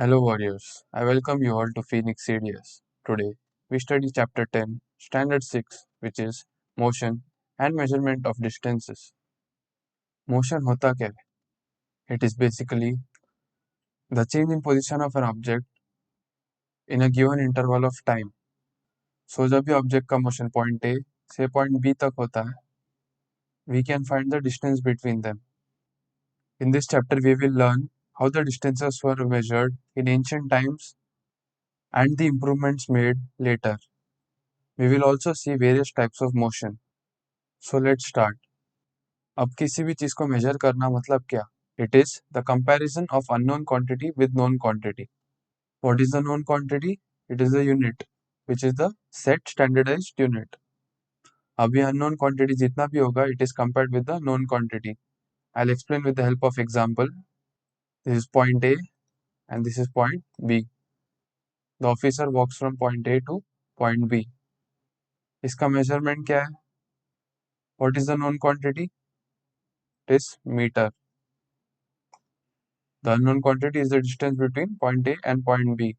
Hello warriors, I welcome you all to Phoenix CDS. Today we study chapter 10, standard 6 which is motion and measurement of distances. Motion होता क्या है? It is basically the change in position of an object in a given interval of time. So जब भी object का motion point A से point B तक होता है, we can find the distance between them. In this chapter we will learn how the distances were measured in ancient times and the improvements made later. We will also see various types of motion. So let's start. अब किसी भी चीज को major करना मतलब क्या? It is the comparison of unknown quantity with known quantity. What is the known quantity? It is the unit, which is the set standardized unit. अभी unknown quantity जितना भी होगा, it is compared with the known quantity. I'll explain with the help of example. This is point A and this is point B. The officer walks from point A to point B. इसका measurement क्या है? What is the known quantity? It is meter. The unknown quantity is the distance between point A and point B,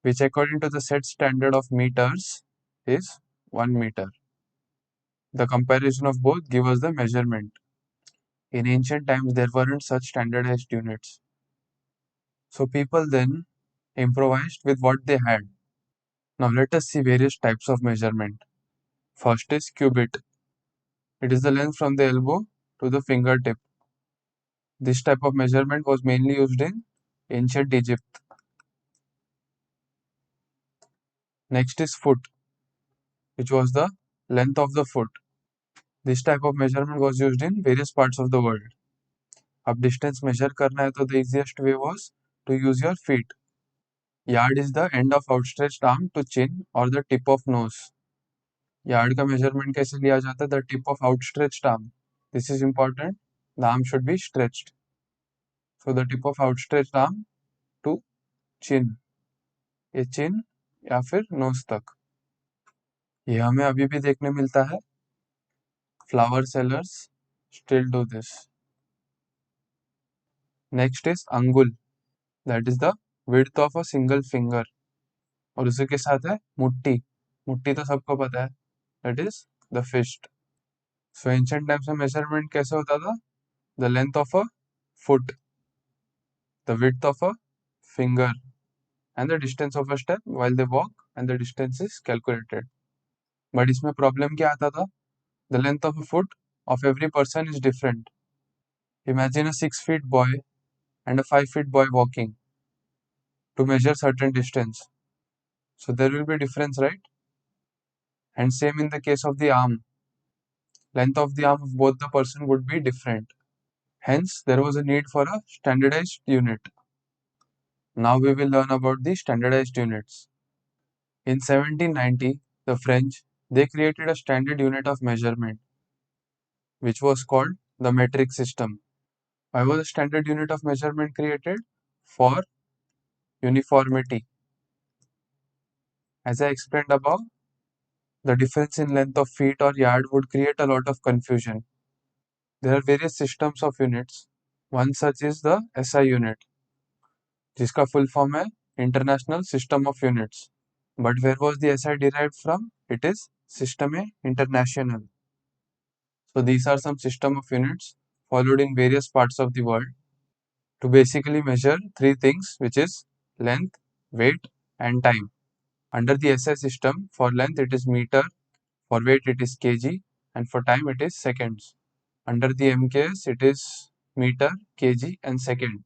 which according to the set standard of meters is 1 meter. The comparison of both give us the measurement. In ancient times, there weren't such standardized units. So people then improvised with what they had. Now let us see various types of measurement. First is cubit. It is the length from the elbow to the fingertip. This type of measurement was mainly used in ancient Egypt. Next is foot, which was the length of the foot. This type of measurement was used in various parts of the world. अब distance measure करना है तो the easiest way was to use your feet. Yard is the end of outstretched arm to chin or the tip of nose. Yard का measurement कैसे लिया जाता है? The tip of outstretched arm. This is important. The arm should be stretched. So the tip of outstretched arm to chin. ये chin या फिर nose तक. ये हमें अभी भी देखने मिलता है. Flower sellers still do this. Next is angul. That is the width of a single finger. और उसी के साथ है मुट्ठी. मुट्ठी तो सबको पता है. That is the fist. So ancient times में measurement कैसे होता था? The length of a foot, the width of a finger, and the distance of a step while they walk, and the distance is calculated. But इसमें problem क्या आता था? The length of a foot of every person is different. Imagine a 6 feet boy and a 5 feet boy walking to measure certain distance. So there will be difference, right? And same in the case of the arm. Length of the arm of both the person would be different. Hence, there was a need for a standardized unit. Now we will learn about the standardized units. In 1790, the French, they created a standard unit of measurement, which was called the metric system. Why was a standard unit of measurement created? For uniformity. As I explained above, the difference in length of feet or yard would create a lot of confusion. There are various systems of units. One such is the SI unit, जिसका full form है International System of Units. But where was the SI derived from? It is Systeme International. So these are some system of units followed in various parts of the world to basically measure three things, which is length, weight, and time. Under the SI system, for length it is meter, for weight it is kg, and for time it is seconds. Under the MKS it is meter, kg, and second.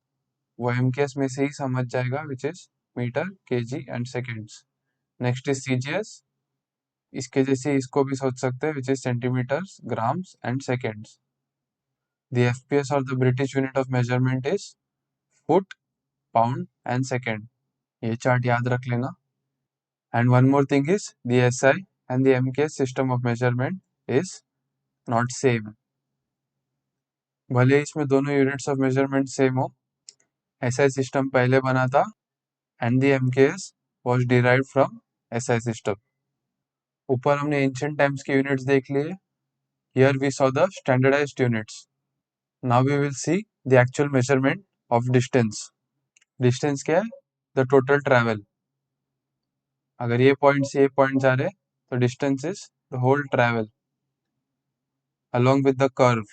वो MKS में से ही समझ जाएगा, which is meter, kg, and seconds. Next is CGS. इसके जैसे इसको भी सोच सकते हैं, which is centimeters, grams, and seconds. The FPS or the British unit of measurement is foot, pound, and second. ये चार्ट याद रख लेना. And one more thing is the SI and the MKS system of measurement is not same. भले इसमें दोनों units of measurement same हो, SI system पहले बना था and the MKS was derived from SI system. ऊपर हमने ancient times के units देख लिए. Here we saw the standardized units. Now we will see the actual measurement of distance. Distance क्या है? The total travel. अगर ये पॉइंट से ये पॉइंट जा रहे तो distance is the whole travel along with the curve.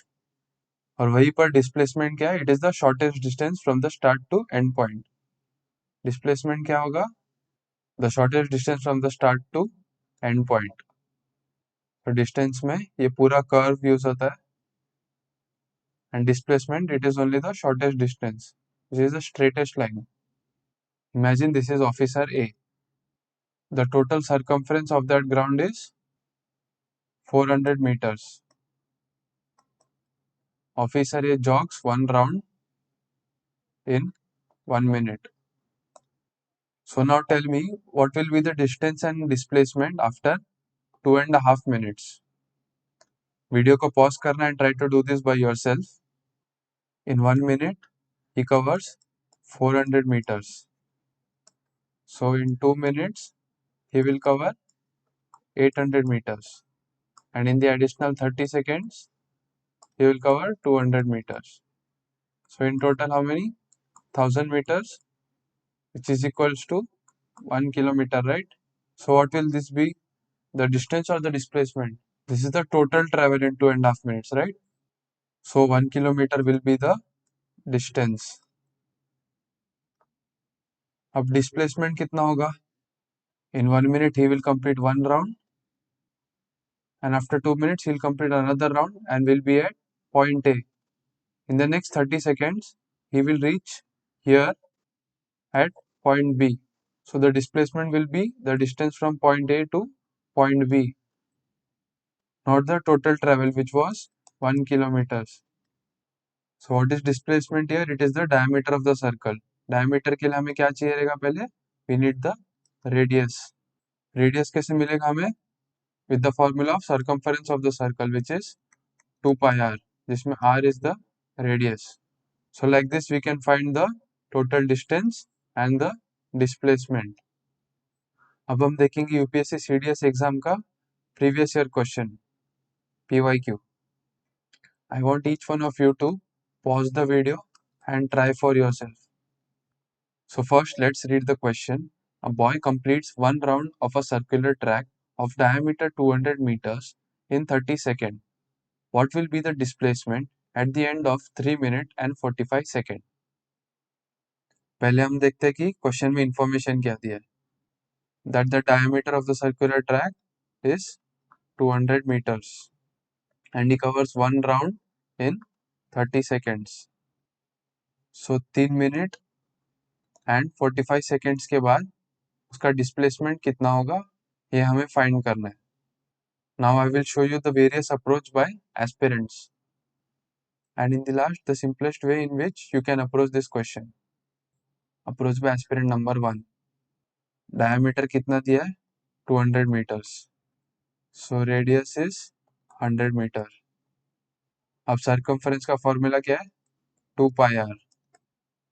और वहीं पर डिस्प्लेसमेंट क्या है? It is the shortest distance from the start to end point. Displacement क्या होगा? The shortest distance from the start to end point. तो distance में ये पूरा कर्व यूज होता है, and displacement it is only the shortest distance which is the straightest line. Imagine this is officer A. The total circumference of that ground is 400 meters. Officer A jogs one round in 1 minute. So now tell me what will be the distance and displacement after 2.5 minutes. Video को pause करना and try to do this by yourself. In 1 minute, he covers 400 meters. So in 2 minutes, he will cover 800 meters. And in the additional 30 seconds, he will cover 200 meters. So in total, how many? 1000 meters, which is equals to 1 kilometer, right? So what will this be? The distance or the displacement? This is the total travel in 2.5 minutes, right? So 1 kilometer will be the distance. अब displacement कितना होगा? In 1 minute he will complete one round, and after 2 minutes he will complete another round and will be at point A. In the next 30 seconds he will reach here at point B. So the displacement will be the distance from point A to point B, not the total travel, which was 1 kilometers. So what is displacement here? It is the diameter of the circle. Diameter के लिए हमें क्या चाहिए रहेगा पहले? We need the radius. Radius कैसे मिलेगा हमें? With the formula of circumference of the circle, which is 2 pi r, जिसमें r is the radius. So like this we can find the total distance and the displacement. अब हम देखेंगे UPSC CDS exam का previous year question, PYQ. I want each one of you to pause the video and try for yourself. So first let's read the question. A boy completes one round of a circular track of diameter 200 meters in 30 seconds. What will be the displacement at the end of 3 minutes and 45 seconds? पहले हम देखते हैं कि question में information क्या दिया है. That the diameter of the circular track is 200 meters and he covers one round in 30 seconds. So 3 minute and 45 seconds के बाद उसका डिस्प्लेसमेंट कितना होगा ये हमें फाइंड करना है. Now I will show you the various approach by aspirants, and in the last the simplest way in which you can approach this question. Approach by aspirant number 1. Diameter कितना दिया है? 200 meters. So radius is 100 meter. अब circumference का formula क्या है? 2 pi r.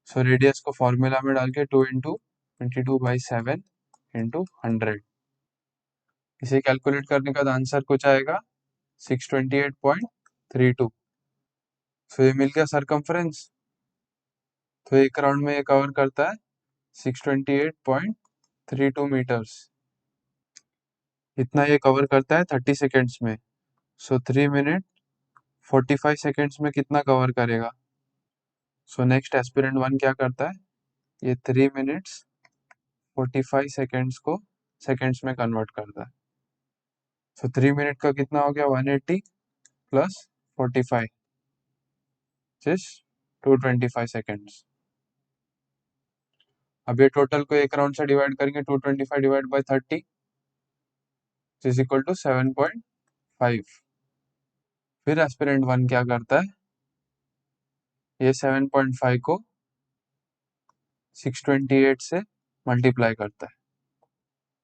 So radius को formula में डाल के 2 into 22/7 into 100. इसे कैलकुलेट करने का आंसर कुछ आएगा 628.32. सो ये मिल गया सर्कमफ्रेंस. तो एक राउंड में ये कवर करता है 628.32 मीटर्स. इतना ये कवर करता है 30 सेकेंड्स में. सो 3 मिनट 45 सेकेंड्स में कितना कवर करेगा? सो नेक्स्ट एस्पिरेंट 1 क्या करता है? ये 3 मिनट्स 45 सेकेंड्स को सेकेंड्स में कन्वर्ट करता है. सो 3 मिनट का कितना हो गया? 180 प्लस 45 जिस 225 सेकेंड्स. अब ये टोटल को एक राउंड से डिवाइड करेंगे 225 divide by 30 is equal to 7.5. फिर एस्पिरेंट 1 क्या करता है? ये 7.5 को 628 से मल्टीप्लाई करता है.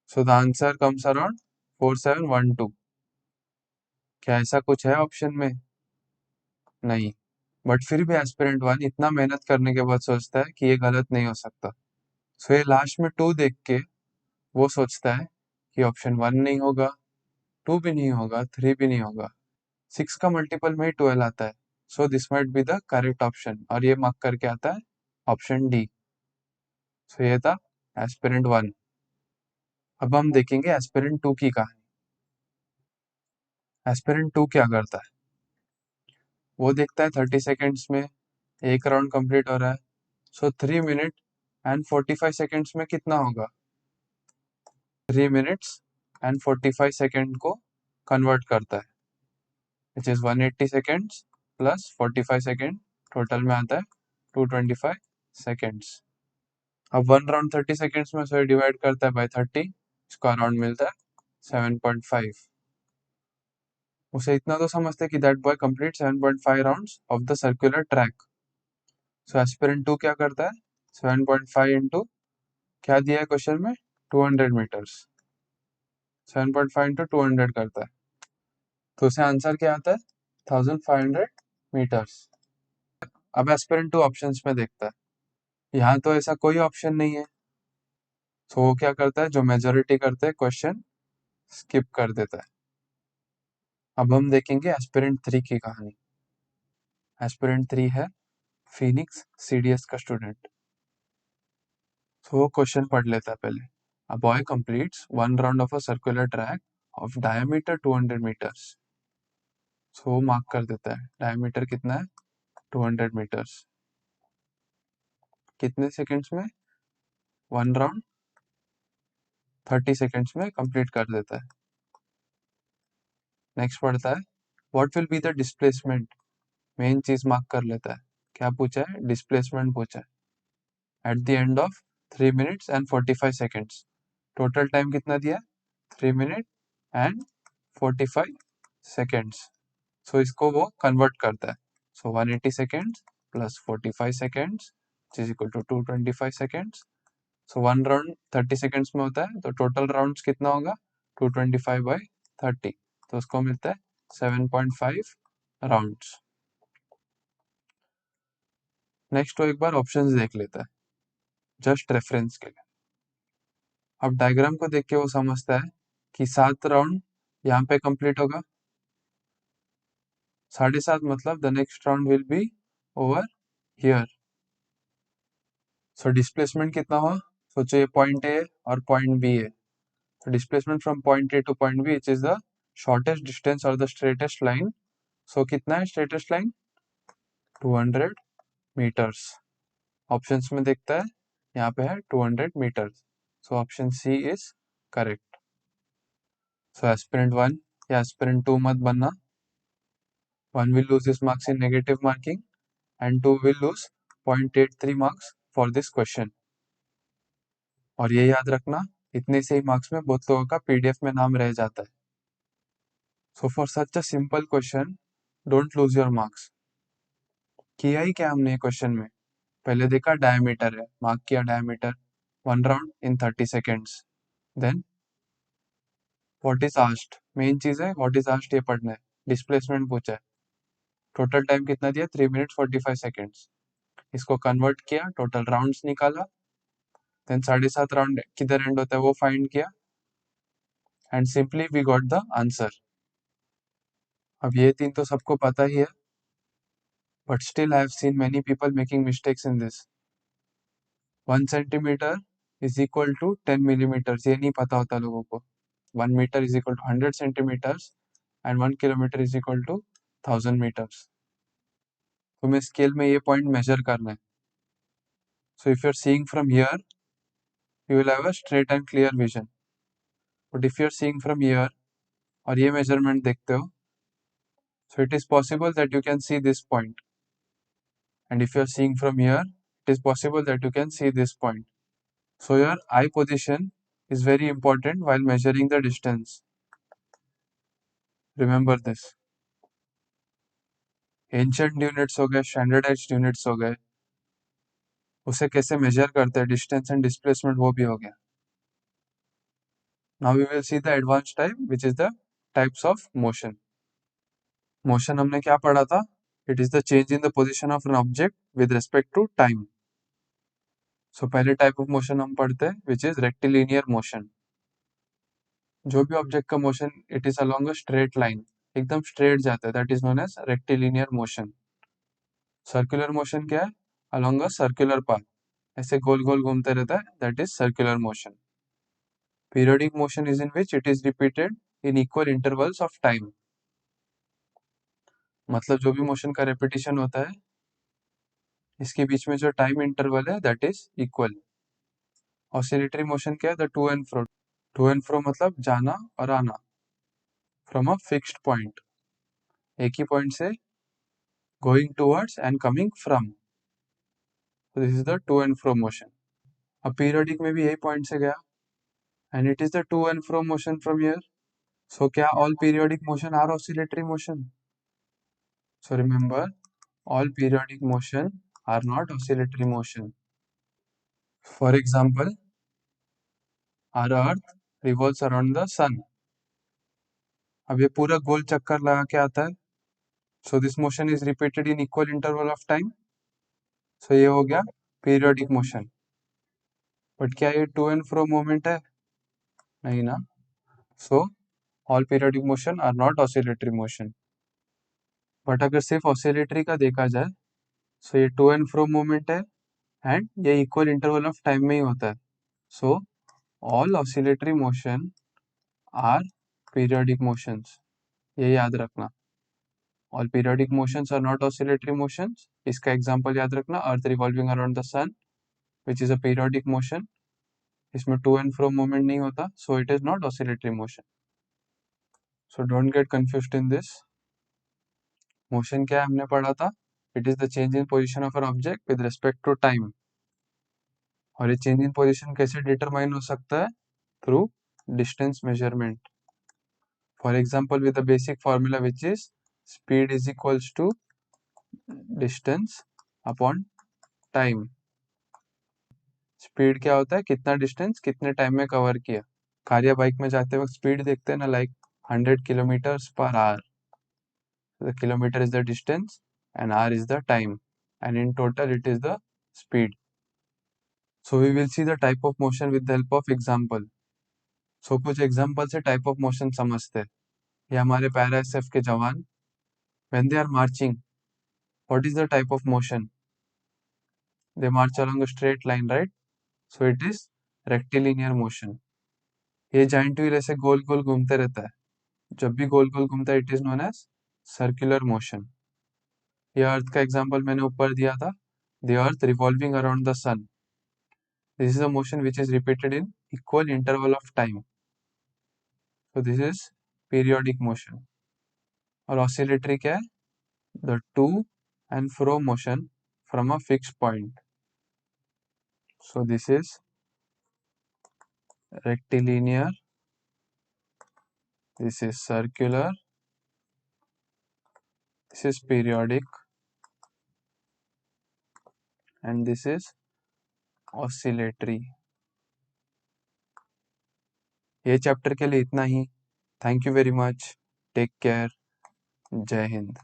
So the answer comes around 4712. क्या ऐसा कुछ है ऑप्शन में? नहीं. बट फिर भी एस्पिरेंट 1 इतना मेहनत करने के बाद सोचता है कि ये गलत नहीं हो सकता. सो ये लास्ट में 2 देख के वो सोचता है कि ऑप्शन 1 नहीं होगा, 2 भी नहीं होगा, 3 भी नहीं होगा. 6 का मल्टीपल में ही 12 आता है. So this might be the correct option, और ये मार्क करके आता है ऑप्शन डी. सो ये था एस्पिरेंट 1। अब हम देखेंगे एस्पिरेंट 2 की कहानी। एस्पिरेंट 2 क्या करता है? वो देखता है 30 सेकेंड्स में एक राउंड कंप्लीट हो रहा है। सो 3 मिनट एंड 45 सेकेंड्स में कितना होगा? 3 मिनट्स एंड 45 सेकेंड को कन्वर्ट करता है, which is 180 seconds plus 45 second, total में आता है 225 सेकेंड्स। अब वन राउंड 30 सेकेंड्स में से डिवाइड करता है बाय 30, इसको अराउंड मिलता है 7.5। उसे इतना तो समझते कि that boy complete 7.5 rounds of the circular track. So aspirant 2 क्या करता है? 7.5 इंटू क्या दिया है क्वेश्चन में? 200 मीटर्स। 7.5 इंटू 200 करता है, तो उसे आंसर क्या आता है? 1500 मीटर्स। अब एस्पिरेंट 2 ऑप्शंस में देखता है, यहाँ तो ऐसा कोई ऑप्शन नहीं है। तो वो क्या करता है, जो मेजोरिटी करते हैं क्वेश्चन स्किप कर देता है। अब हम देखेंगे एस्पिरेंट 3 की कहानी। एस्पिरेंट 3 है फिनिक्स सीडीएस का स्टूडेंट। तो वो क्वेश्चन पढ़ लेता है पहले। A boy completes one round of a circular track of diameter 200 metres. So वो मार्क कर देता है डायमीटर कितना है? 200 मीटर्स। कितने सेकंड्स में? वन राउंड 30 सेकंड्स में कंप्लीट कर देता है। नेक्स्ट पढ़ता है what will be the displacement. Main चीज मार्क कर लेता है। क्या पूछा है? डिस्प्लेसमेंट पूछा है। At the end of 3 minutes and 45 seconds. Total time कितना दिया? 3 मिनट एंड 45 सेकंड्स। सो इसको वो कन्वर्ट करता है। So 180 seconds plus 45 seconds is equal to 225 seconds. So one round 30 seconds में होता है, तो टोटल राउंड्स कितना होगा? 225 बाई 30, तो उसको मिलता है 7.5 राउंड्स। नेक्स्ट वो एक बार ऑप्शंस देख लेता है जस्ट रेफरेंस के लिए। अब डायग्राम को देख के वो समझता है कि 7 राउंड यहाँ पे कंप्लीट होगा, 7.5 मतलब the next round will be over here. So displacement कितना हुआ? सोचो ये पॉइंट ए और पॉइंट बी है, तो displacement from point A to point B which is the shortest distance और द स्ट्रेटेस्ट लाइन। सो कितना है स्ट्रेटेस्ट लाइन? 200 मीटर्स। ऑप्शंस में देखता है, यहाँ पे है 200 metres. So option C is correct. So aspirant 1 या एस्पिरेंट 2 मत बनना। 1 will lose his marks in negative marking and 2 will lose 0.83 marks for this question। और ये याद रखना, इतने से ही मार्क्स में बहुत लोगों का पीडीएफ में नाम रह जाता है। So for such a simple question don't lose your marks. किया ही क्या हमने क्वेश्चन में? पहले देखा डायमीटर है, मार्क किया diameter, one round in 30 seconds. Then what is asked, main चीज है व्हाट इज आस्क्ड, ये पढ़ना है। डिस्प्लेसमेंट पूछा है, टोटल टाइम कितना दिया? 3 मिनट 45 सेकेंड्स। इसको कन्वर्ट किया, टोटल राउंड्स निकाला, देन 7.5 राउंड किधर एंड होता है वो फाइंड किया, and simply we got the answer. अब ये तीन तो सबको पता ही है, but still I have seen many people making mistakes in this. 1 centimetre is equal to 10 millimetres, ये नहीं पता होता लोगों को। 1 metre is equal to 100 centimetres and 1 kilometre is equal to 1000 metres. तुम्हें स्केल में ये पॉइंट मेजर करना है। So if you are seeing from here you will have a straight and clear vision, but if you are seeing from here और ये measurement देखते हो, so it is possible that you can see this point, and if you are seeing from here it is possible that you can see this point. So your eye position is very important while measuring the distance. Remember this. Ancient units हो गए, standardized units हो गए, उसे कैसे measure करते हैं distance and displacement, वो भी हो गया। Now we will see the advanced type, which is the types of motion. Motion हमने क्या पढ़ा था? It is the change in the position of an object with respect to time. So पहले type of motion हम पढ़ते हैं which is rectilinear motion. जो भी ऑब्जेक्ट का motion it is along a straight line, एकदम स्ट्रेट जाता है, that is known as rectilinear motion. Circular motion क्या है? अलोंग अ सर्कुलर पाथ, ऐसे गोल गोल घूमते रहता है, that is circular motion. Periodic motion is in which it is repeated in equal intervals of time. मतलब जो भी मोशन का रेपिटेशन होता है, इसके बीच में जो टाइम इंटरवल है that is equal. Oscillatory motion क्या है? The to and fro. To and fro मतलब जाना और आना, फ्रॉम अ फिक्स्ड पॉइंट, एक ही पॉइंट से going towards and coming from, this is the to and fro motion. अब पीरियोडिक में भी यही पॉइंट से गया, and it is the to and fro motion from here. So क्या all periodic motion are oscillatory motion? So remember, all periodic motion are not oscillatory motion. For example, our Earth revolves around the sun. अब ये पूरा गोल चक्कर लगा के आता है, so this motion is repeated in equal interval of time. So ये हो गया periodic motion. But क्या ये to and fro movement है? नहीं ना. So all periodic motion are not oscillatory motion. But अगर सिर्फ oscillatory का देखा जाए, so ये to and fro movement है, and ये equal interval of time में ही होता है. So all oscillatory motion are periodic motions. ये याद रखना. All periodic motions are not oscillatory motions. इसका एग्जांपल याद रखना, earth revolving around the sun, which is a periodic motion. इसमें टू एंड फ्रो मूवमेंट नहीं होता, so it is not oscillatory motion. So don't get confused in this. Motion क्या है हमने पढ़ा था? It is the change in position of an object with respect to time. और ये चेंज इन पोजिशन कैसे डिटरमाइन हो सकता है? Through distance measurement. For example, with the basic formula which is speed is equals to distance upon time. Speed क्या होता है? कितना डिस्टेंस कितने टाइम में कवर किया. कार या बाइक में जाते वक्त स्पीड देखते हैं ना, like 100 kilometres per hour. The kilometre is the distance and hour is the time, and in total it is the speed. So we will see the type of motion with the help of example. So कुछ example से type of motion समझते हैं. ये हमारे para SF के जवान, when they are marching, what is the type of motion? They march along a straight line, right? So it is rectilinear motion. ये giant wheel ऐसे गोल गोल घूमते रहता है. जब भी गोल गोल घूमता है it is known as circular motion. ये अर्थ का एग्जांपल मैंने ऊपर दिया था, the earth revolving around the sun. This is a motion which is repeated in equal interval of time. So this is periodic motion. और oscillatory क्या है? The to and fro motion from a fixed point. So this is rectilinear, this is circular, this is periodic, and this is oscillatory. ये chapter के लिए इतना ही. Thank you very much. Take care. जय हिंद.